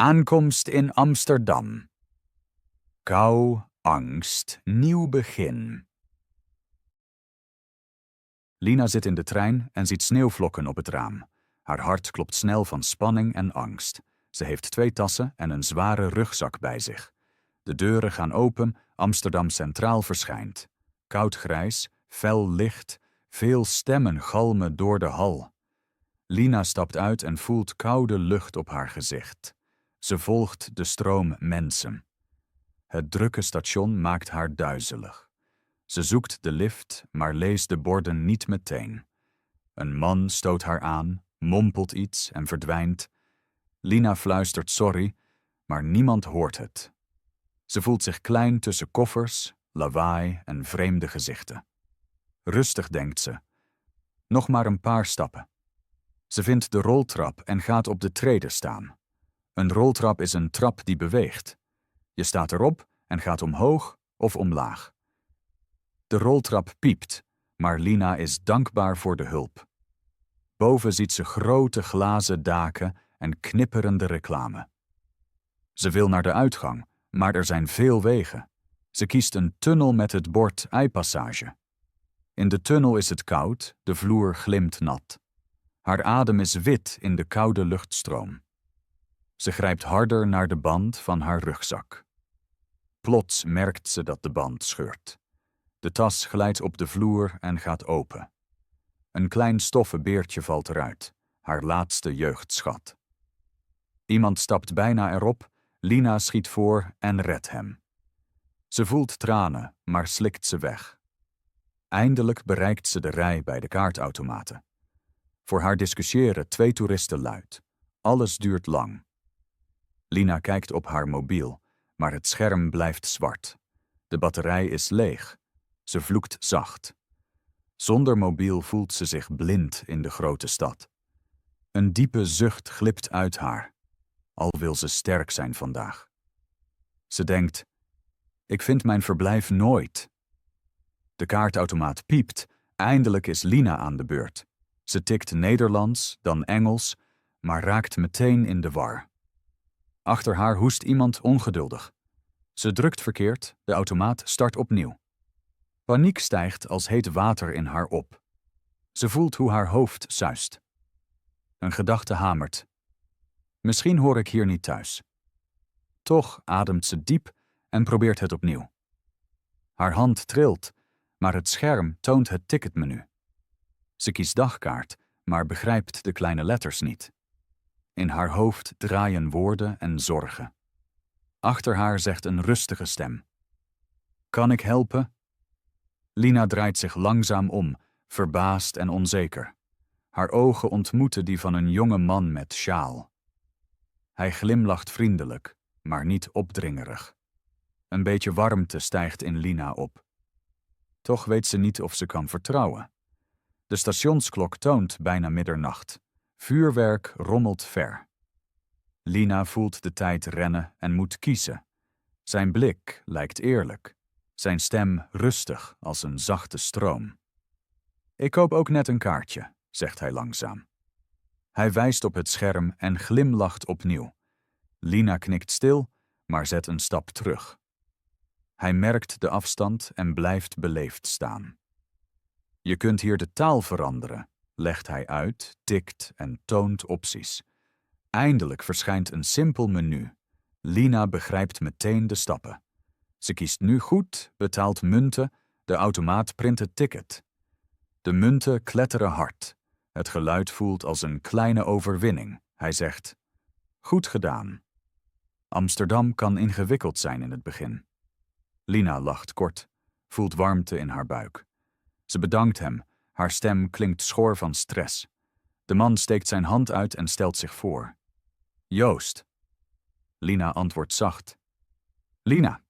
Aankomst in Amsterdam. Kou, angst, nieuw begin. Lina zit in de trein en ziet sneeuwvlokken op het raam. Haar hart klopt snel van spanning en angst. Ze heeft 2 tassen en een zware rugzak bij zich. De deuren gaan open, Amsterdam Centraal verschijnt. Koud grijs, fel licht, veel stemmen galmen door de hal. Lina stapt uit en voelt koude lucht op haar gezicht. Ze volgt de stroom mensen. Het drukke station maakt haar duizelig. Ze zoekt de lift, maar leest de borden niet meteen. Een man stoot haar aan, mompelt iets en verdwijnt. Lina fluistert sorry, maar niemand hoort het. Ze voelt zich klein tussen koffers, lawaai en vreemde gezichten. Rustig denkt ze. Nog maar een paar stappen. Ze vindt de roltrap en gaat op de treden staan. Een roltrap is een trap die beweegt. Je staat erop en gaat omhoog of omlaag. De roltrap piept, maar Lina is dankbaar voor de hulp. Boven ziet ze grote glazen daken en knipperende reclame. Ze wil naar de uitgang, maar er zijn veel wegen. Ze kiest een tunnel met het bord Eipassage. In de tunnel is het koud, de vloer glimt nat. Haar adem is wit in de koude luchtstroom. Ze grijpt harder naar de band van haar rugzak. Plots merkt ze dat de band scheurt. De tas glijdt op de vloer en gaat open. Een klein stoffen beertje valt eruit, haar laatste jeugdschat. Iemand stapt bijna erop, Lina schiet voor en redt hem. Ze voelt tranen, maar slikt ze weg. Eindelijk bereikt ze de rij bij de kaartautomaten. Voor haar discussiëren 2 toeristen luid. Alles duurt lang. Lina kijkt op haar mobiel, maar het scherm blijft zwart. De batterij is leeg. Ze vloekt zacht. Zonder mobiel voelt ze zich blind in de grote stad. Een diepe zucht glipt uit haar, al wil ze sterk zijn vandaag. Ze denkt, ik vind mijn verblijf nooit. De kaartautomaat piept, eindelijk is Lina aan de beurt. Ze tikt Nederlands, dan Engels, maar raakt meteen in de war. Achter haar hoest iemand ongeduldig. Ze drukt verkeerd, de automaat start opnieuw. Paniek stijgt als heet water in haar op. Ze voelt hoe haar hoofd suist. Een gedachte hamert. Misschien hoor ik hier niet thuis. Toch ademt ze diep en probeert het opnieuw. Haar hand trilt, maar het scherm toont het ticketmenu. Ze kiest dagkaart, maar begrijpt de kleine letters niet. In haar hoofd draaien woorden en zorgen. Achter haar zegt een rustige stem. Kan ik helpen? Lina draait zich langzaam om, verbaasd en onzeker. Haar ogen ontmoeten die van een jonge man met sjaal. Hij glimlacht vriendelijk, maar niet opdringerig. Een beetje warmte stijgt in Lina op. Toch weet ze niet of ze kan vertrouwen. De stationsklok toont bijna middernacht. Vuurwerk rommelt ver. Lina voelt de tijd rennen en moet kiezen. Zijn blik lijkt eerlijk. Zijn stem rustig als een zachte stroom. Ik koop ook net een kaartje, zegt hij langzaam. Hij wijst op het scherm en glimlacht opnieuw. Lina knikt stil, maar zet een stap terug. Hij merkt de afstand en blijft beleefd staan. Je kunt hier de taal veranderen, legt hij uit, tikt en toont opties. Eindelijk verschijnt een simpel menu. Lina begrijpt meteen de stappen. Ze kiest nu goed, betaalt munten, de automaat print het ticket. De munten kletteren hard. Het geluid voelt als een kleine overwinning. Hij zegt, goed gedaan. Amsterdam kan ingewikkeld zijn in het begin. Lina lacht kort, voelt warmte in haar buik. Ze bedankt hem, haar stem klinkt schor van stress. De man steekt zijn hand uit en stelt zich voor. Joost. Lina antwoordt zacht. Lina.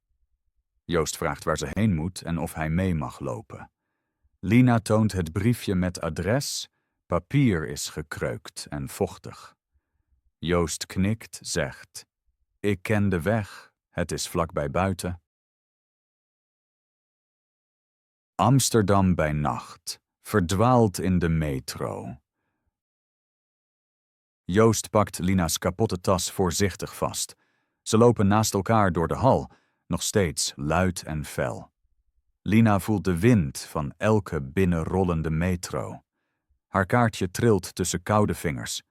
Joost vraagt waar ze heen moet en of hij mee mag lopen. Lina toont het briefje met adres. Papier is gekreukt en vochtig. Joost knikt, zegt. Ik ken de weg, het is vlakbij buiten. Amsterdam bij nacht, verdwaald in de metro. Joost pakt Lina's kapotte tas voorzichtig vast. Ze lopen naast elkaar door de hal, nog steeds luid en fel. Lina voelt de wind van elke binnenrollende metro. Haar kaartje trilt tussen koude vingers.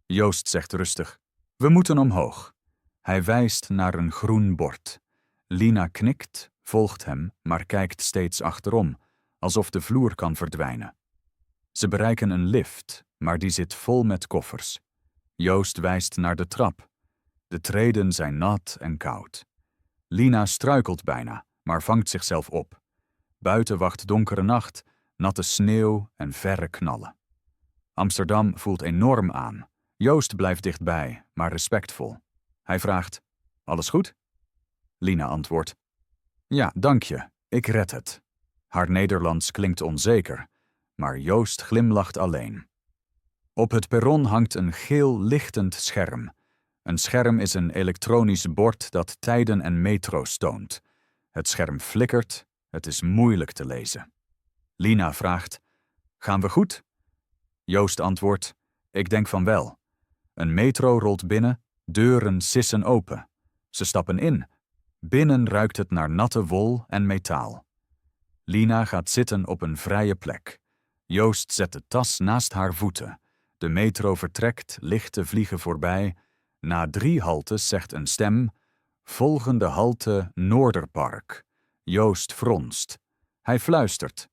Joost zegt rustig: "We moeten omhoog." Hij wijst naar een groen bord. Lina knikt, volgt hem, maar kijkt steeds achterom, alsof de vloer kan verdwijnen. Ze bereiken een lift, maar die zit vol met koffers. Joost wijst naar de trap. De treden zijn nat en koud. Lina struikelt bijna, maar vangt zichzelf op. Buiten wacht donkere nacht, natte sneeuw en verre knallen. Amsterdam voelt enorm aan. Joost blijft dichtbij, maar respectvol. Hij vraagt: "Alles goed?" Lina antwoordt: "Ja, dank je, ik red het." Haar Nederlands klinkt onzeker, maar Joost glimlacht alleen. Op het perron hangt een geel lichtend scherm. Een scherm is een elektronisch bord dat tijden en metro's toont. Het scherm flikkert, het is moeilijk te lezen. Lina vraagt: "Gaan we goed?" Joost antwoordt: "Ik denk van wel." Een metro rolt binnen, deuren sissen open. Ze stappen in. Binnen ruikt het naar natte wol en metaal. Lina gaat zitten op een vrije plek. Joost zet de tas naast haar voeten. De metro vertrekt, lichten vliegen voorbij. Na 3 haltes zegt een stem: "Volgende halte Noorderpark." Joost fronst. Hij fluistert: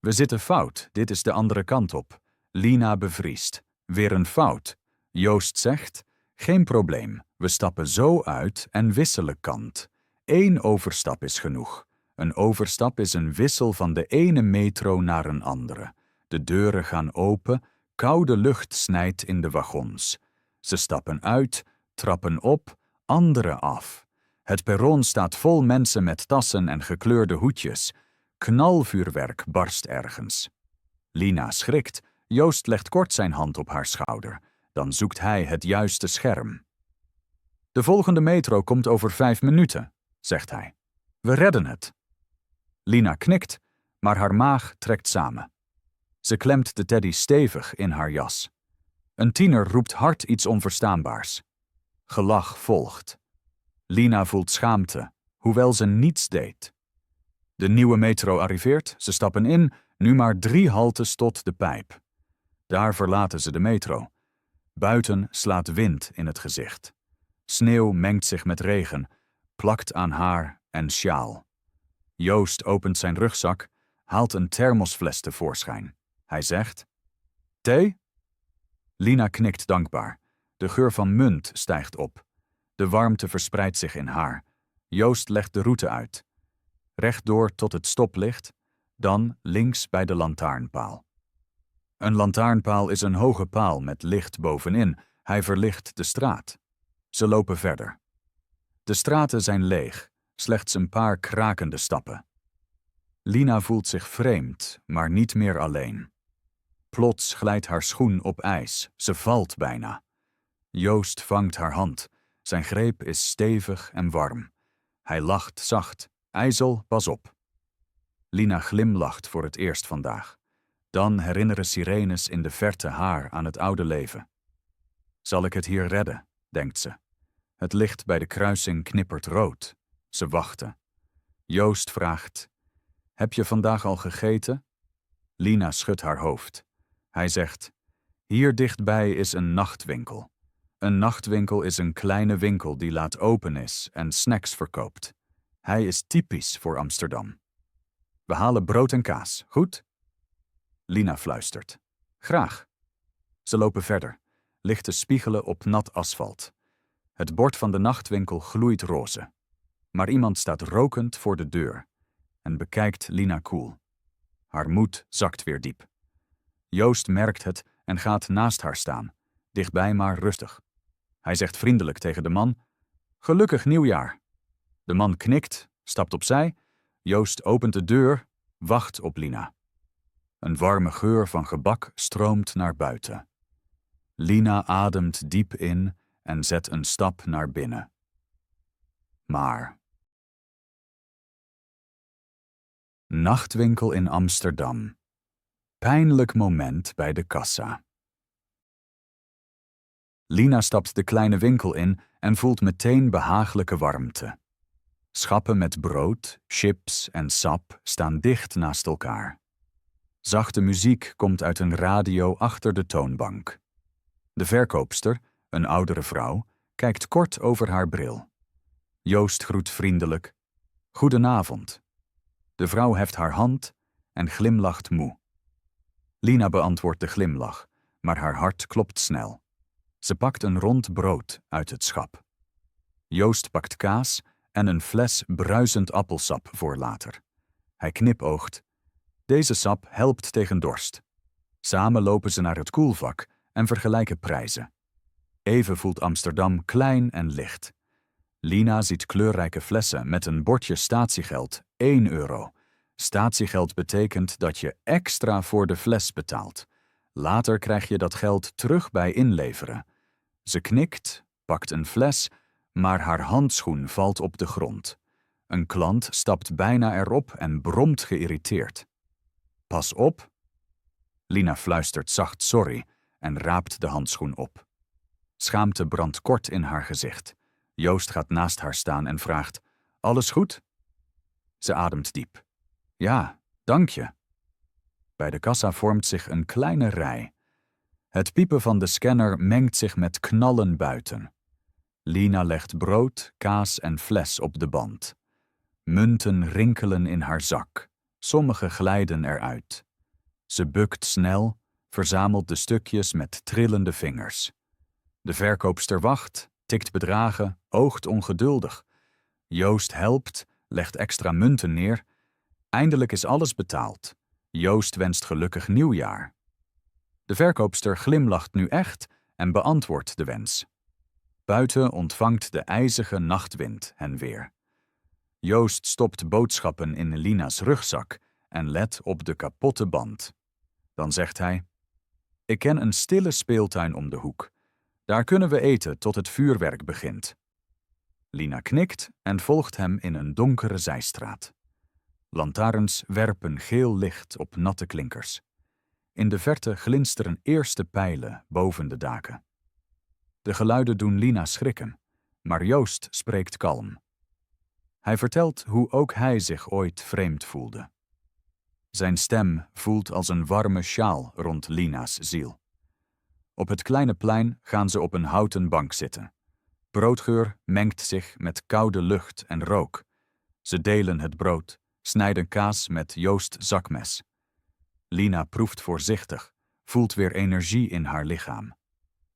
"We zitten fout, dit is de andere kant op." Lina bevriest. Weer een fout. Joost zegt: "Geen probleem, we stappen zo uit en wisselen kant. 1 overstap is genoeg." Een overstap is een wissel van de ene metro naar een andere. De deuren gaan open, koude lucht snijdt in de wagons. Ze stappen uit, trappen op, anderen af. Het perron staat vol mensen met tassen en gekleurde hoedjes. Knalvuurwerk barst ergens. Lina schrikt. Joost legt kort zijn hand op haar schouder. Dan zoekt hij het juiste scherm. "De volgende metro komt over 5 minuten, zegt hij. "We redden het." Lina knikt, maar haar maag trekt samen. Ze klemt de teddy stevig in haar jas. Een tiener roept hard iets onverstaanbaars. Gelach volgt. Lina voelt schaamte, hoewel ze niets deed. De nieuwe metro arriveert, ze stappen in, nu maar 3 haltes tot de pijp. Daar verlaten ze de metro. Buiten slaat wind in het gezicht. Sneeuw mengt zich met regen, plakt aan haar en sjaal. Joost opent zijn rugzak, haalt een thermosfles tevoorschijn. Hij zegt: "Thee?" Lina knikt dankbaar. De geur van munt stijgt op. De warmte verspreidt zich in haar. Joost legt de route uit. Rechtdoor tot het stoplicht, dan links bij de lantaarnpaal. Een lantaarnpaal is een hoge paal met licht bovenin. Hij verlicht de straat. Ze lopen verder. De straten zijn leeg, slechts een paar krakende stappen. Lina voelt zich vreemd, maar niet meer alleen. Plots glijdt haar schoen op ijs, ze valt bijna. Joost vangt haar hand. Zijn greep is stevig en warm. Hij lacht zacht. "IJssel, pas op." Lina glimlacht voor het eerst vandaag. Dan herinneren sirenes in de verte haar aan het oude leven. "Zal ik het hier redden?" denkt ze. Het licht bij de kruising knippert rood. Ze wachten. Joost vraagt: "Heb je vandaag al gegeten?" Lina schudt haar hoofd. Hij zegt: "Hier dichtbij is een nachtwinkel." Een nachtwinkel is een kleine winkel die laat open is en snacks verkoopt. Hij is typisch voor Amsterdam. "We halen brood en kaas, goed?" Lina fluistert: "Graag." Ze lopen verder. Lichten spiegelen op nat asfalt. Het bord van de nachtwinkel gloeit roze. Maar iemand staat rokend voor de deur en bekijkt Lina koel. Haar moed zakt weer diep. Joost merkt het en gaat naast haar staan, dichtbij maar rustig. Hij zegt vriendelijk tegen de man: "Gelukkig nieuwjaar." De man knikt, stapt opzij. Joost opent de deur, wacht op Lina. Een warme geur van gebak stroomt naar buiten. Lina ademt diep in en zet een stap naar binnen. Maar nachtwinkel in Amsterdam. Pijnlijk moment bij de kassa. Lina stapt de kleine winkel in en voelt meteen behagelijke warmte. Schappen met brood, chips en sap staan dicht naast elkaar. Zachte muziek komt uit een radio achter de toonbank. De verkoopster, een oudere vrouw, kijkt kort over haar bril. Joost groet vriendelijk. Goedenavond. De vrouw heft haar hand en glimlacht moe. Lina beantwoordt de glimlach, maar haar hart klopt snel. Ze pakt een rond brood uit het schap. Joost pakt kaas en een fles bruisend appelsap voor later. Hij knipoogt. Deze sap helpt tegen dorst. Samen lopen ze naar het koelvak en vergelijken prijzen. Even voelt Amsterdam klein en licht. Lina ziet kleurrijke flessen met een bordje statiegeld, 1 euro. Statiegeld betekent dat je extra voor de fles betaalt. Later krijg je dat geld terug bij inleveren. Ze knikt, pakt een fles, maar haar handschoen valt op de grond. Een klant stapt bijna erop en bromt geïrriteerd. Pas op. Lina fluistert zacht sorry en raapt de handschoen op. Schaamte brandt kort in haar gezicht. Joost gaat naast haar staan en vraagt: alles goed? Ze ademt diep. Ja, dank je. Bij de kassa vormt zich een kleine rij. Het piepen van de scanner mengt zich met knallen buiten. Lina legt brood, kaas en fles op de band. Munten rinkelen in haar zak. Sommige glijden eruit. Ze bukt snel, verzamelt de stukjes met trillende vingers. De verkoopster wacht, tikt bedragen, oogt ongeduldig. Joost helpt, legt extra munten neer. Eindelijk is alles betaald. Joost wenst gelukkig nieuwjaar. De verkoopster glimlacht nu echt en beantwoordt de wens. Buiten ontvangt de ijzige nachtwind hen weer. Joost stopt boodschappen in Lina's rugzak en let op de kapotte band. Dan zegt hij: ik ken een stille speeltuin om de hoek. Daar kunnen we eten tot het vuurwerk begint. Lina knikt en volgt hem in een donkere zijstraat. Lantaarns werpen geel licht op natte klinkers. In de verte glinsteren eerste pijlen boven de daken. De geluiden doen Lina schrikken, maar Joost spreekt kalm. Hij vertelt hoe ook hij zich ooit vreemd voelde. Zijn stem voelt als een warme sjaal rond Lina's ziel. Op het kleine plein gaan ze op een houten bank zitten. Broodgeur mengt zich met koude lucht en rook. Ze delen het brood, snijden kaas met Joost zakmes. Lina proeft voorzichtig, voelt weer energie in haar lichaam.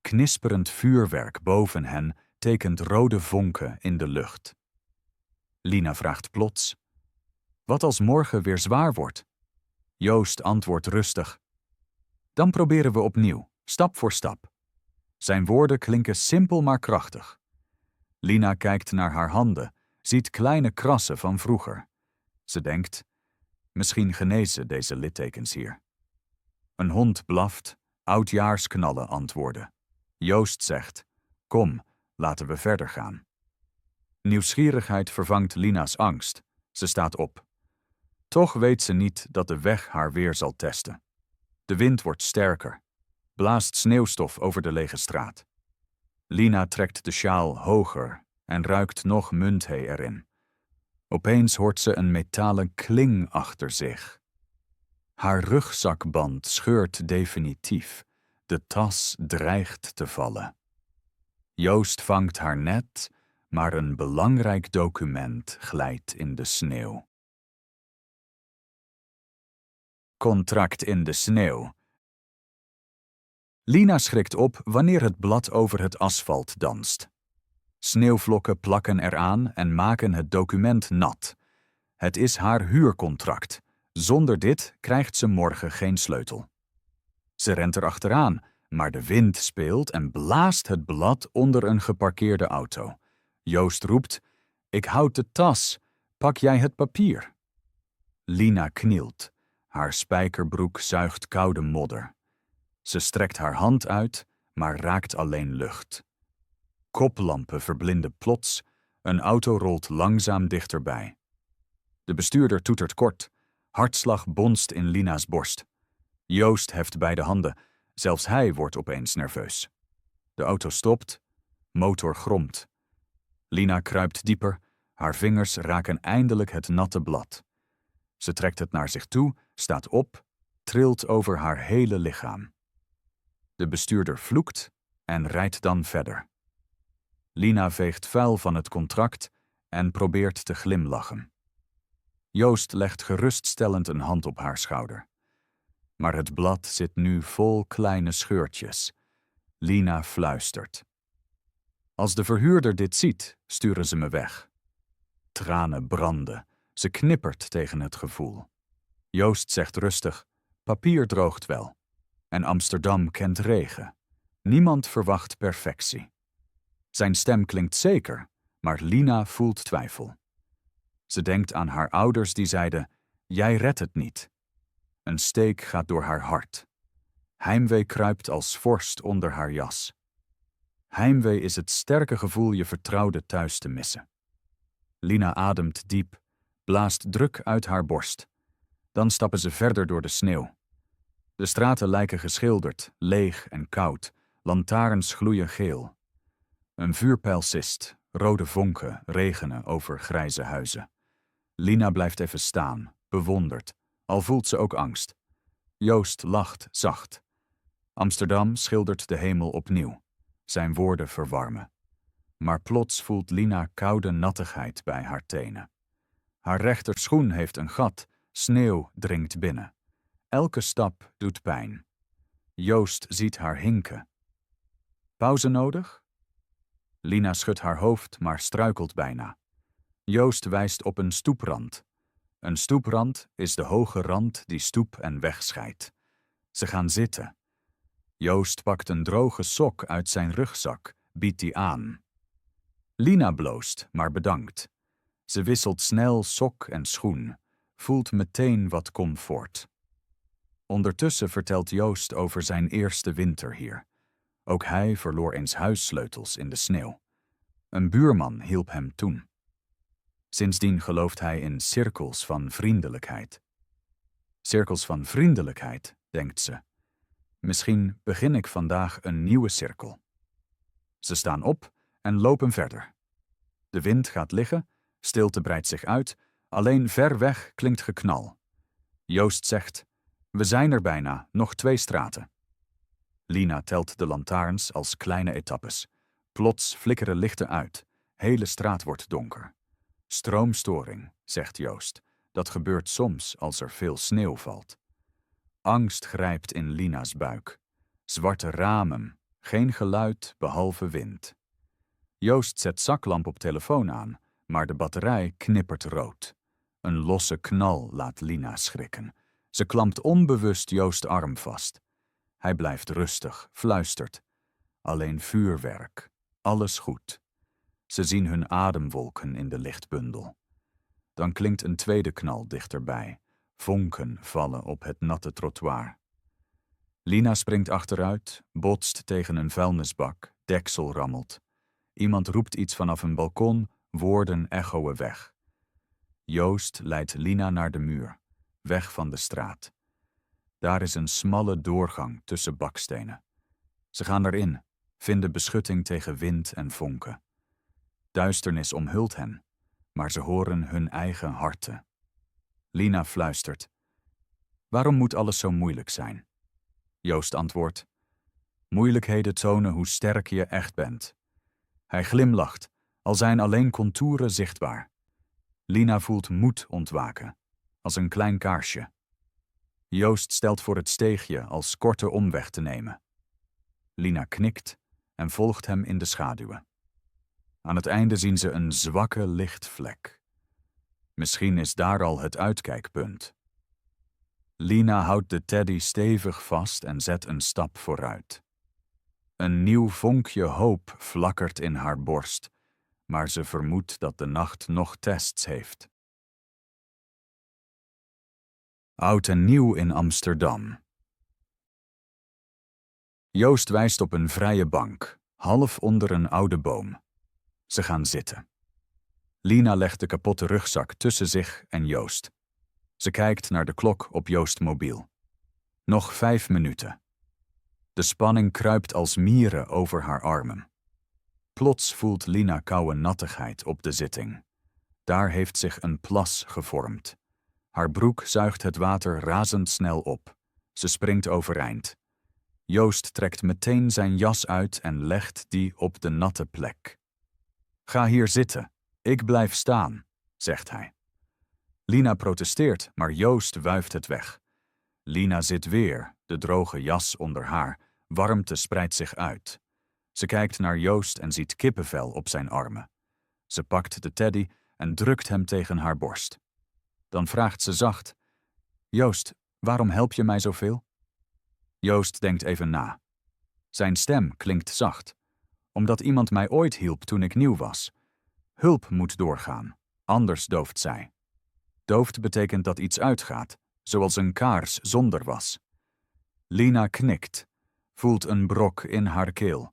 Knisperend vuurwerk boven hen tekent rode vonken in de lucht. Lina vraagt plots: wat als morgen weer zwaar wordt? Joost antwoordt rustig: dan proberen we opnieuw, stap voor stap. Zijn woorden klinken simpel maar krachtig. Lina kijkt naar haar handen, ziet kleine krassen van vroeger. Ze denkt: misschien genezen deze littekens hier. Een hond blaft, oudjaarsknallen antwoorden. Joost zegt: kom, laten we verder gaan. Nieuwsgierigheid vervangt Lina's angst. Ze staat op. Toch weet ze niet dat de weg haar weer zal testen. De wind wordt sterker, blaast sneeuwstof over de lege straat. Lina trekt de sjaal hoger en ruikt nog munthee erin. Opeens hoort ze een metalen kling achter zich. Haar rugzakband scheurt definitief. De tas dreigt te vallen. Joost vangt haar net, maar een belangrijk document glijdt in de sneeuw. Contract in de sneeuw. Lina schrikt op wanneer het blad over het asfalt danst. Sneeuwvlokken plakken eraan en maken het document nat. Het is haar huurcontract. Zonder dit krijgt ze morgen geen sleutel. Ze rent er achteraan, maar de wind speelt en blaast het blad onder een geparkeerde auto. Joost roept: ik houd de tas, pak jij het papier? Lina knielt. Haar spijkerbroek zuigt koude modder. Ze strekt haar hand uit, maar raakt alleen lucht. Koplampen verblinden plots, een auto rolt langzaam dichterbij. De bestuurder toetert kort, hartslag bonst in Lina's borst. Joost heft beide handen, zelfs hij wordt opeens nerveus. De auto stopt, motor gromt. Lina kruipt dieper, haar vingers raken eindelijk het natte blad. Ze trekt het naar zich toe, staat op, trilt over haar hele lichaam. De bestuurder vloekt en rijdt dan verder. Lina veegt vuil van het contract en probeert te glimlachen. Joost legt geruststellend een hand op haar schouder. Maar het blad zit nu vol kleine scheurtjes. Lina fluistert. Als de verhuurder dit ziet, sturen ze me weg. Tranen branden. Ze knippert tegen het gevoel. Joost zegt rustig, papier droogt wel. En Amsterdam kent regen. Niemand verwacht perfectie. Zijn stem klinkt zeker, maar Lina voelt twijfel. Ze denkt aan haar ouders die zeiden, jij redt het niet. Een steek gaat door haar hart. Heimwee kruipt als vorst onder haar jas. Heimwee is het sterke gevoel je vertrouwde thuis te missen. Lina ademt diep, blaast druk uit haar borst. Dan stappen ze verder door de sneeuw. De straten lijken geschilderd, leeg en koud. Lantaarns gloeien geel. Een vuurpijl sist, rode vonken regenen over grijze huizen. Lina blijft even staan, bewonderd, al voelt ze ook angst. Joost lacht zacht. Amsterdam schildert de hemel opnieuw. Zijn woorden verwarmen. Maar plots voelt Lina koude nattigheid bij haar tenen. Haar rechterschoen heeft een gat, sneeuw dringt binnen. Elke stap doet pijn. Joost ziet haar hinken. Pauze nodig? Lina schudt haar hoofd, maar struikelt bijna. Joost wijst op een stoeprand. Een stoeprand is de hoge rand die stoep en weg scheidt. Ze gaan zitten. Joost pakt een droge sok uit zijn rugzak, biedt die aan. Lina bloost, maar bedankt. Ze wisselt snel sok en schoen, voelt meteen wat comfort. Ondertussen vertelt Joost over zijn eerste winter hier. Ook hij verloor eens huissleutels in de sneeuw. Een buurman hielp hem toen. Sindsdien gelooft hij in cirkels van vriendelijkheid. Cirkels van vriendelijkheid, denkt ze. Misschien begin ik vandaag een nieuwe cirkel. Ze staan op en lopen verder. De wind gaat liggen, stilte breidt zich uit, alleen ver weg klinkt geknal. Joost zegt, we zijn er bijna, nog 2 straten. Lina telt de lantaarns als kleine etappes. Plots flikkeren lichten uit, hele straat wordt donker. Stroomstoring, zegt Joost. Dat gebeurt soms als er veel sneeuw valt. Angst grijpt in Lina's buik. Zwarte ramen, geen geluid behalve wind. Joost zet zaklamp op telefoon aan, maar de batterij knippert rood. Een losse knal laat Lina schrikken. Ze klampt onbewust Joost arm vast. Hij blijft rustig, fluistert. Alleen vuurwerk, alles goed. Ze zien hun ademwolken in de lichtbundel. Dan klinkt een tweede knal dichterbij. Vonken vallen op het natte trottoir. Lina springt achteruit, botst tegen een vuilnisbak, deksel rammelt. Iemand roept iets vanaf een balkon, woorden echoen weg. Joost leidt Lina naar de muur, weg van de straat. Daar is een smalle doorgang tussen bakstenen. Ze gaan erin, vinden beschutting tegen wind en vonken. Duisternis omhult hen, maar ze horen hun eigen harten. Lina fluistert. Waarom moet alles zo moeilijk zijn? Joost antwoordt. Moeilijkheden tonen hoe sterk je echt bent. Hij glimlacht, al zijn alleen contouren zichtbaar. Lina voelt moed ontwaken, als een klein kaarsje. Joost stelt voor het steegje als korte omweg te nemen. Lina knikt en volgt hem in de schaduwen. Aan het einde zien ze een zwakke lichtvlek. Misschien is daar al het uitkijkpunt. Lina houdt de teddy stevig vast en zet een stap vooruit. Een nieuw vonkje hoop flakkert in haar borst, maar ze vermoedt dat de nacht nog tests heeft. Oud en nieuw in Amsterdam. Joost wijst op een vrije bank, half onder een oude boom. Ze gaan zitten. Lina legt de kapotte rugzak tussen zich en Joost. Ze kijkt naar de klok op Joost mobiel. Nog 5 minuten. De spanning kruipt als mieren over haar armen. Plots voelt Lina koude nattigheid op de zitting. Daar heeft zich een plas gevormd. Haar broek zuigt het water razendsnel op. Ze springt overeind. Joost trekt meteen zijn jas uit en legt die op de natte plek. Ga hier zitten, ik blijf staan, zegt hij. Lina protesteert, maar Joost wuift het weg. Lina zit weer, de droge jas onder haar, warmte spreidt zich uit. Ze kijkt naar Joost en ziet kippenvel op zijn armen. Ze pakt de teddy en drukt hem tegen haar borst. Dan vraagt ze zacht: Joost, waarom help je mij zoveel? Joost denkt even na. Zijn stem klinkt zacht, omdat iemand mij ooit hielp toen ik nieuw was. Hulp moet doorgaan, anders dooft zij. Dooft betekent dat iets uitgaat, zoals een kaars zonder was. Lina knikt, voelt een brok in haar keel.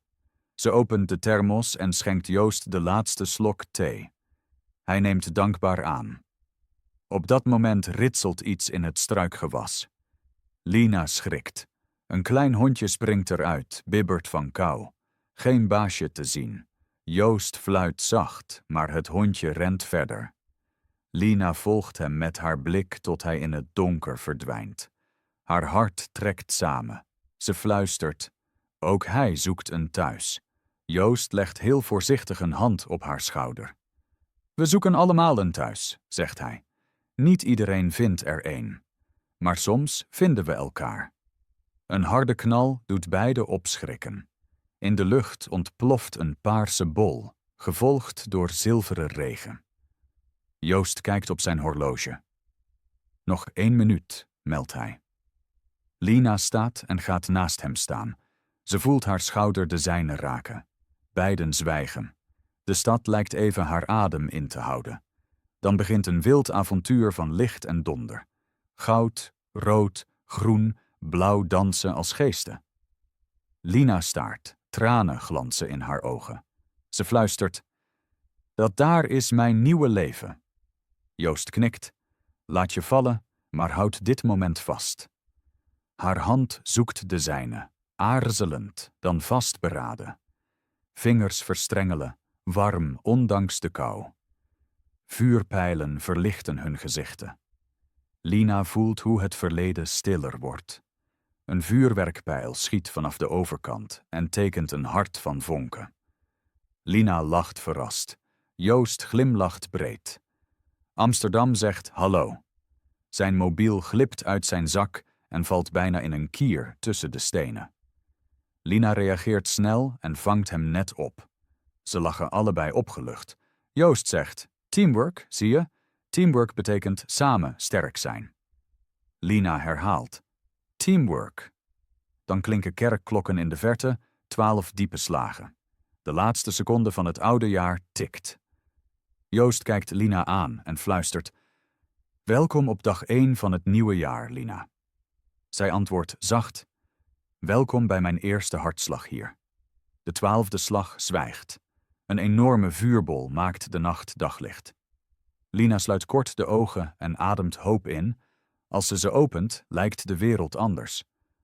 Ze opent de thermos en schenkt Joost de laatste slok thee. Hij neemt dankbaar aan. Op dat moment ritselt iets in het struikgewas. Lina schrikt. Een klein hondje springt eruit, bibbert van kou. Geen baasje te zien. Joost fluit zacht, maar het hondje rent verder. Lina volgt hem met haar blik tot hij in het donker verdwijnt. Haar hart trekt samen. Ze fluistert: ook hij zoekt een thuis. Joost legt heel voorzichtig een hand op haar schouder. We zoeken allemaal een thuis, zegt hij. Niet iedereen vindt er een. Maar soms vinden we elkaar. Een harde knal doet beiden opschrikken. In de lucht ontploft een paarse bol, gevolgd door zilveren regen. Joost kijkt op zijn horloge. Nog 1 minuut, meldt hij. Lina staat en gaat naast hem staan. Ze voelt haar schouder de zijne raken. Beiden zwijgen. De stad lijkt even haar adem in te houden. Dan begint een wild avontuur van licht en donder. Goud, rood, groen, blauw dansen als geesten. Lina staart, tranen glanzen in haar ogen. Ze fluistert: dat daar is mijn nieuwe leven. Joost knikt, laat je vallen, maar houdt dit moment vast. Haar hand zoekt de zijne, aarzelend, dan vastberaden. Vingers verstrengelen, warm ondanks de kou. Vuurpijlen verlichten hun gezichten. Lina voelt hoe het verleden stiller wordt. Een vuurwerkpijl schiet vanaf de overkant en tekent een hart van vonken. Lina lacht verrast. Joost glimlacht breed. Amsterdam zegt hallo. Zijn mobiel glipt uit zijn zak en valt bijna in een kier tussen de stenen. Lina reageert snel en vangt hem net op. Ze lachen allebei opgelucht. Joost zegt: teamwork, zie je? Teamwork betekent samen sterk zijn. Lina herhaalt: teamwork. Dan klinken kerkklokken in de verte, 12 diepe slagen. De laatste seconde van het oude jaar tikt. Joost kijkt Lina aan en fluistert: welkom op dag 1 van het nieuwe jaar, Lina. Zij antwoordt zacht: welkom bij mijn eerste hartslag hier. De 12e slag zwijgt. Een enorme vuurbol maakt de nacht daglicht. Lina sluit kort de ogen en ademt hoop in. Als ze opent, lijkt de wereld anders.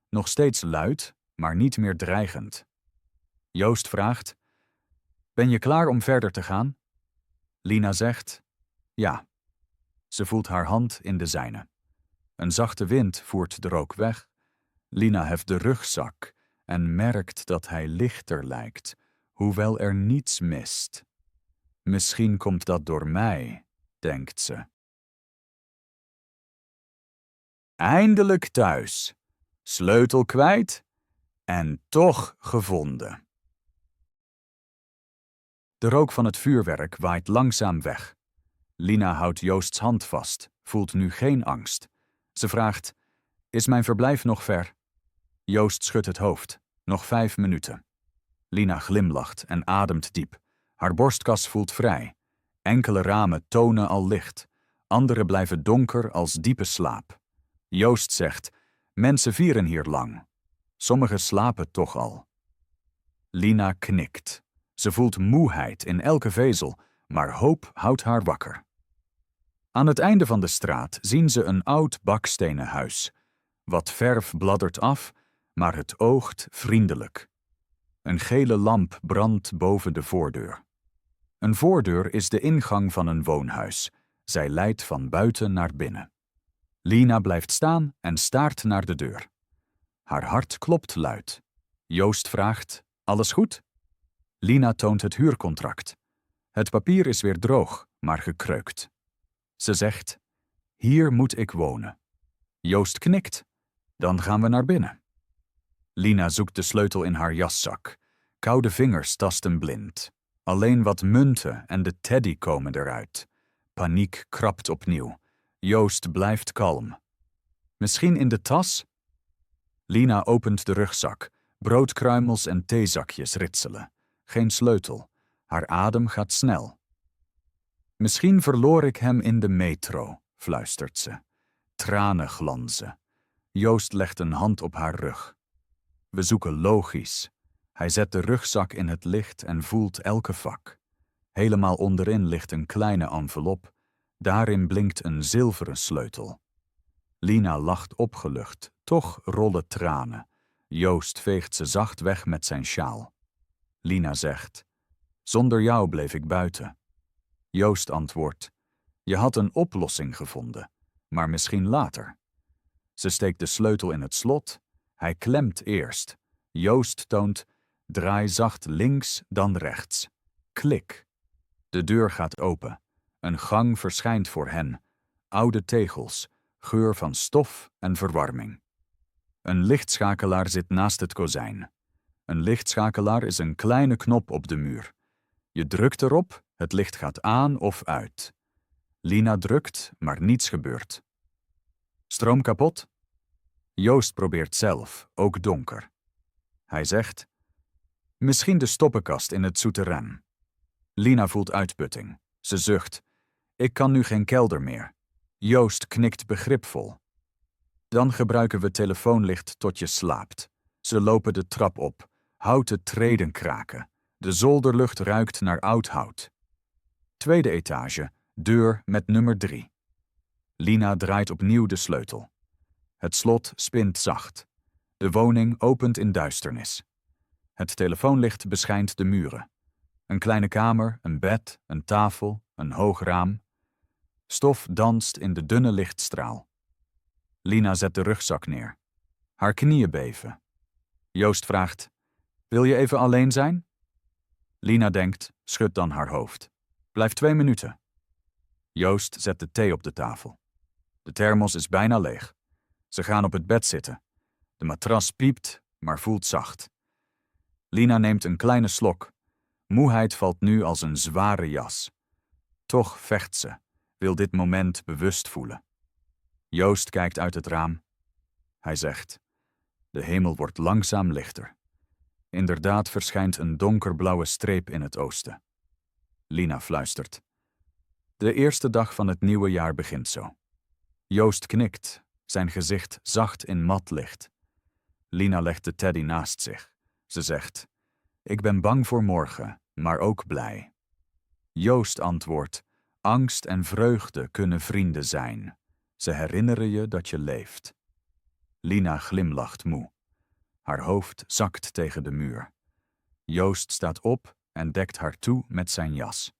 Nog steeds luid, maar niet meer dreigend. Joost vraagt: ben je klaar om verder te gaan? Lina zegt: ja. Ze voelt haar hand in de zijne. Een zachte wind voert de rook weg. Lina heft de rugzak en merkt dat hij lichter lijkt, hoewel er niets mist. Misschien komt dat door mij, denkt ze. Eindelijk thuis. Sleutel kwijt en toch gevonden. De rook van het vuurwerk waait langzaam weg. Lina houdt Joosts hand vast, voelt nu geen angst. Ze vraagt: is mijn verblijf nog ver? Joost schudt het hoofd. Nog 5 minuten. Lina glimlacht en ademt diep. Haar borstkas voelt vrij. Enkele ramen tonen al licht. Andere blijven donker als diepe slaap. Joost zegt: mensen vieren hier lang. Sommigen slapen toch al. Lina knikt. Ze voelt moeheid in elke vezel, maar hoop houdt haar wakker. Aan het einde van de straat zien ze een oud bakstenen huis. Wat verf bladdert af, maar het oogt vriendelijk. Een gele lamp brandt boven de voordeur. Een voordeur is de ingang van een woonhuis. Zij leidt van buiten naar binnen. Lina blijft staan en staart naar de deur. Haar hart klopt luid. Joost vraagt: alles goed? Lina toont het huurcontract. Het papier is weer droog, maar gekreukt. Ze zegt: hier moet ik wonen. Joost knikt. Dan gaan we naar binnen. Lina zoekt de sleutel in haar jaszak. Koude vingers tasten blind. Alleen wat munten en de teddy komen eruit. Paniek krabt opnieuw. Joost blijft kalm. Misschien in de tas? Lina opent de rugzak. Broodkruimels en theezakjes ritselen. Geen sleutel. Haar adem gaat snel. Misschien verloor ik hem in de metro, fluistert ze. Tranen glanzen. Joost legt een hand op haar rug. We zoeken logisch. Hij zet de rugzak in het licht en voelt elke vak. Helemaal onderin ligt een kleine envelop. Daarin blinkt een zilveren sleutel. Lina lacht opgelucht, toch rollen tranen. Joost veegt ze zacht weg met zijn sjaal. Lina zegt: zonder jou bleef ik buiten. Joost antwoordt: je had een oplossing gevonden, maar misschien later. Ze steekt de sleutel in het slot. Hij klemt eerst. Joost toont: draai zacht links, dan rechts. Klik. De deur gaat open. Een gang verschijnt voor hen. Oude tegels, geur van stof en verwarming. Een lichtschakelaar zit naast het kozijn. Een lichtschakelaar is een kleine knop op de muur. Je drukt erop, het licht gaat aan of uit. Lina drukt, maar niets gebeurt. Stroom kapot? Joost probeert zelf, ook donker. Hij zegt: misschien de stoppenkast in het souterrain. Lina voelt uitputting. Ze zucht: ik kan nu geen kelder meer. Joost knikt begripvol. Dan gebruiken we telefoonlicht tot je slaapt. Ze lopen de trap op. Houten treden kraken. De zolderlucht ruikt naar oud hout. Tweede etage, deur met nummer 3. Lina draait opnieuw de sleutel. Het slot spint zacht. De woning opent in duisternis. Het telefoonlicht beschijnt de muren. Een kleine kamer, een bed, een tafel, een hoog raam. Stof danst in de dunne lichtstraal. Lina zet de rugzak neer. Haar knieën beven. Joost vraagt: wil je even alleen zijn? Lina denkt, schudt dan haar hoofd. Blijf 2 minuten. Joost zet de thee op de tafel. De thermos is bijna leeg. Ze gaan op het bed zitten. De matras piept, maar voelt zacht. Lina neemt een kleine slok. Moeheid valt nu als een zware jas. Toch vecht ze, wil dit moment bewust voelen. Joost kijkt uit het raam. Hij zegt: de hemel wordt langzaam lichter. Inderdaad verschijnt een donkerblauwe streep in het oosten. Lina fluistert: de eerste dag van het nieuwe jaar begint zo. Joost knikt, zijn gezicht zacht in mat licht. Lina legt de teddy naast zich. Ze zegt: ik ben bang voor morgen, maar ook blij. Joost antwoordt: angst en vreugde kunnen vrienden zijn. Ze herinneren je dat je leeft. Lina glimlacht moe. Haar hoofd zakt tegen de muur. Joost staat op en dekt haar toe met zijn jas.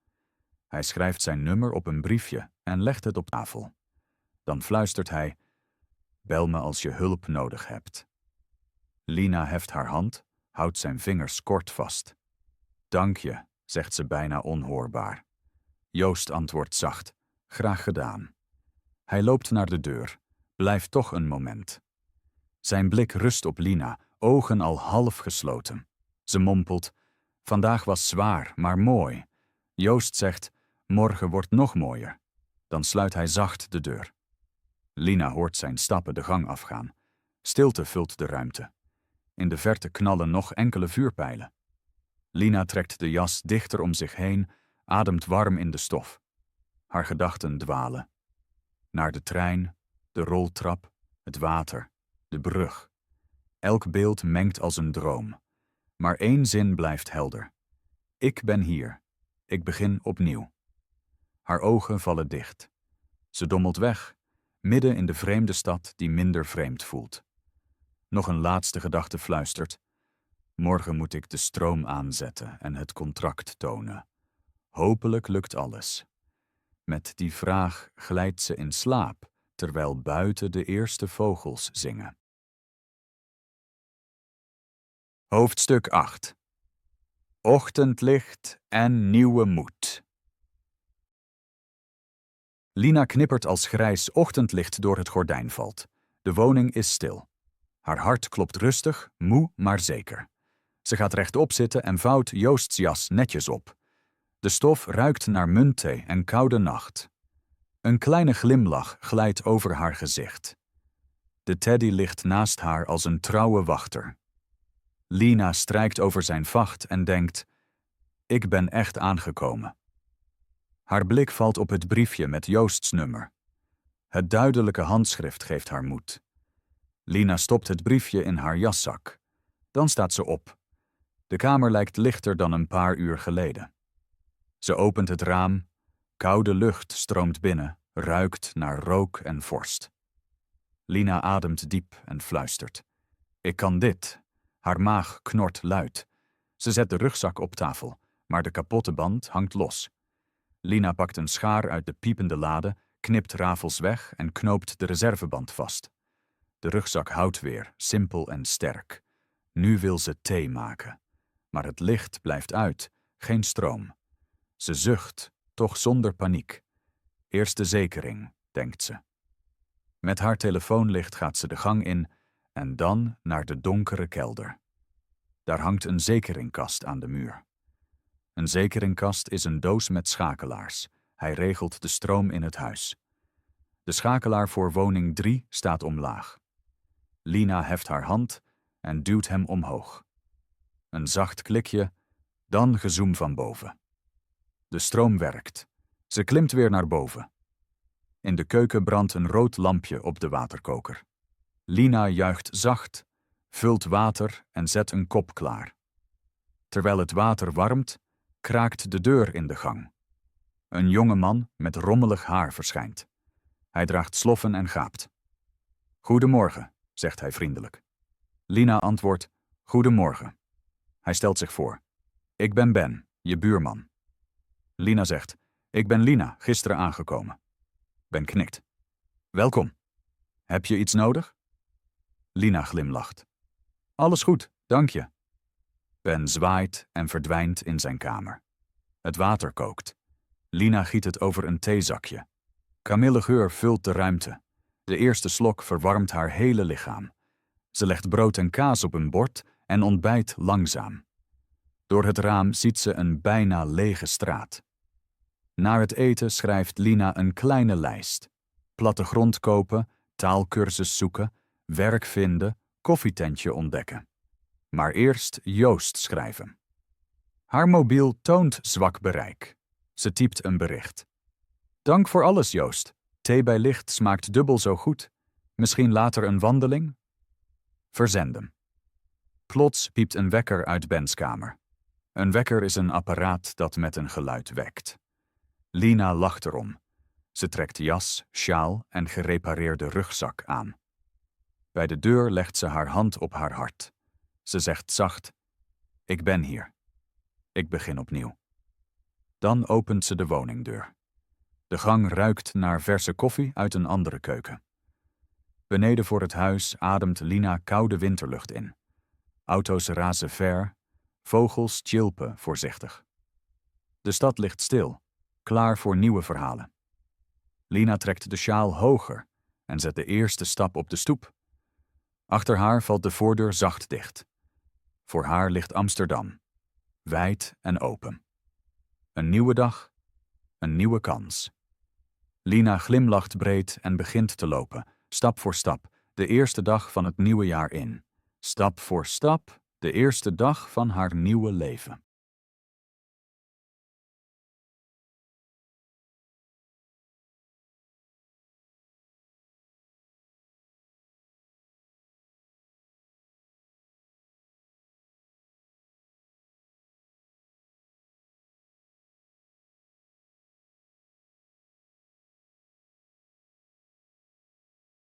Hij schrijft zijn nummer op een briefje en legt het op tafel. Dan fluistert hij: bel me als je hulp nodig hebt. Lina heft haar hand, houdt zijn vingers kort vast. Dank je, zegt ze bijna onhoorbaar. Joost antwoordt zacht: graag gedaan. Hij loopt naar de deur, blijft toch een moment. Zijn blik rust op Lina, ogen al half gesloten. Ze mompelt: vandaag was zwaar, maar mooi. Joost zegt: morgen wordt nog mooier. Dan sluit hij zacht de deur. Lina hoort zijn stappen de gang afgaan. Stilte vult de ruimte. In de verte knallen nog enkele vuurpijlen. Lina trekt de jas dichter om zich heen, ademt warm in de stof. Haar gedachten dwalen. Naar de trein, de roltrap, het water, de brug. Elk beeld mengt als een droom. Maar 1 zin blijft helder. Ik ben hier. Ik begin opnieuw. Haar ogen vallen dicht. Ze dommelt weg, midden in de vreemde stad die minder vreemd voelt. Nog een laatste gedachte fluistert. Morgen moet ik de stroom aanzetten en het contract tonen. Hopelijk lukt alles. Met die vraag glijdt ze in slaap, terwijl buiten de eerste vogels zingen. Hoofdstuk 8. Ochtendlicht en nieuwe moed. Lina knippert als grijs ochtendlicht door het gordijn valt. De woning is stil. Haar hart klopt rustig, moe maar zeker. Ze gaat rechtop zitten en vouwt Joost's jas netjes op. De stof ruikt naar muntthee en koude nacht. Een kleine glimlach glijdt over haar gezicht. De teddy ligt naast haar als een trouwe wachter. Lina strijkt over zijn vacht en denkt: ik ben echt aangekomen. Haar blik valt op het briefje met Joost's nummer. Het duidelijke handschrift geeft haar moed. Lina stopt het briefje in haar jaszak. Dan staat ze op. De kamer lijkt lichter dan een paar uur geleden. Ze opent het raam. Koude lucht stroomt binnen, ruikt naar rook en vorst. Lina ademt diep en fluistert: ik kan dit. Haar maag knort luid. Ze zet de rugzak op tafel, maar de kapotte band hangt los. Lina pakt een schaar uit de piepende lade, knipt rafels weg en knoopt de reserveband vast. De rugzak houdt weer, simpel en sterk. Nu wil ze thee maken. Maar het licht blijft uit, geen stroom. Ze zucht, toch zonder paniek. Eerst de zekering, denkt ze. Met haar telefoonlicht gaat ze de gang in en dan naar de donkere kelder. Daar hangt een zekeringkast aan de muur. Een zekeringkast is een doos met schakelaars. Hij regelt de stroom in het huis. De schakelaar voor woning 3 staat omlaag. Lina heft haar hand en duwt hem omhoog. Een zacht klikje, dan gezoem van boven. De stroom werkt. Ze klimt weer naar boven. In de keuken brandt een rood lampje op de waterkoker. Lina juicht zacht, vult water en zet een kop klaar. Terwijl het water warmt, kraakt de deur in de gang. Een jonge man met rommelig haar verschijnt. Hij draagt sloffen en gaapt. Goedemorgen, zegt hij vriendelijk. Lina antwoordt: goedemorgen. Hij stelt zich voor. Ik ben Ben, je buurman. Lina zegt: ik ben Lina, gisteren aangekomen. Ben knikt. Welkom. Heb je iets nodig? Lina glimlacht. Alles goed, dank je. Ben zwaait en verdwijnt in zijn kamer. Het water kookt. Lina giet het over een theezakje. Kamillegeur vult de ruimte. De eerste slok verwarmt haar hele lichaam. Ze legt brood en kaas op een bord en ontbijt langzaam. Door het raam ziet ze een bijna lege straat. Na het eten schrijft Lina een kleine lijst. Plattegrond kopen, taalkursus zoeken, werk vinden, koffietentje ontdekken. Maar eerst Joost schrijven. Haar mobiel toont zwak bereik. Ze typt een bericht. Dank voor alles, Joost. Thee bij licht smaakt dubbel zo goed. Misschien later een wandeling? Verzenden. Plots piept een wekker uit Bens kamer. Een wekker is een apparaat dat met een geluid wekt. Lina lacht erom. Ze trekt jas, sjaal en gerepareerde rugzak aan. Bij de deur legt ze haar hand op haar hart. Ze zegt zacht: ik ben hier. Ik begin opnieuw. Dan opent ze de woningdeur. De gang ruikt naar verse koffie uit een andere keuken. Beneden voor het huis ademt Lina koude winterlucht in. Auto's razen ver, vogels tjilpen voorzichtig. De stad ligt stil, klaar voor nieuwe verhalen. Lina trekt de sjaal hoger en zet de eerste stap op de stoep. Achter haar valt de voordeur zacht dicht. Voor haar ligt Amsterdam, wijd en open. Een nieuwe dag, een nieuwe kans. Lina glimlacht breed en begint te lopen, stap voor stap, de eerste dag van het nieuwe jaar in. Stap voor stap, de eerste dag van haar nieuwe leven.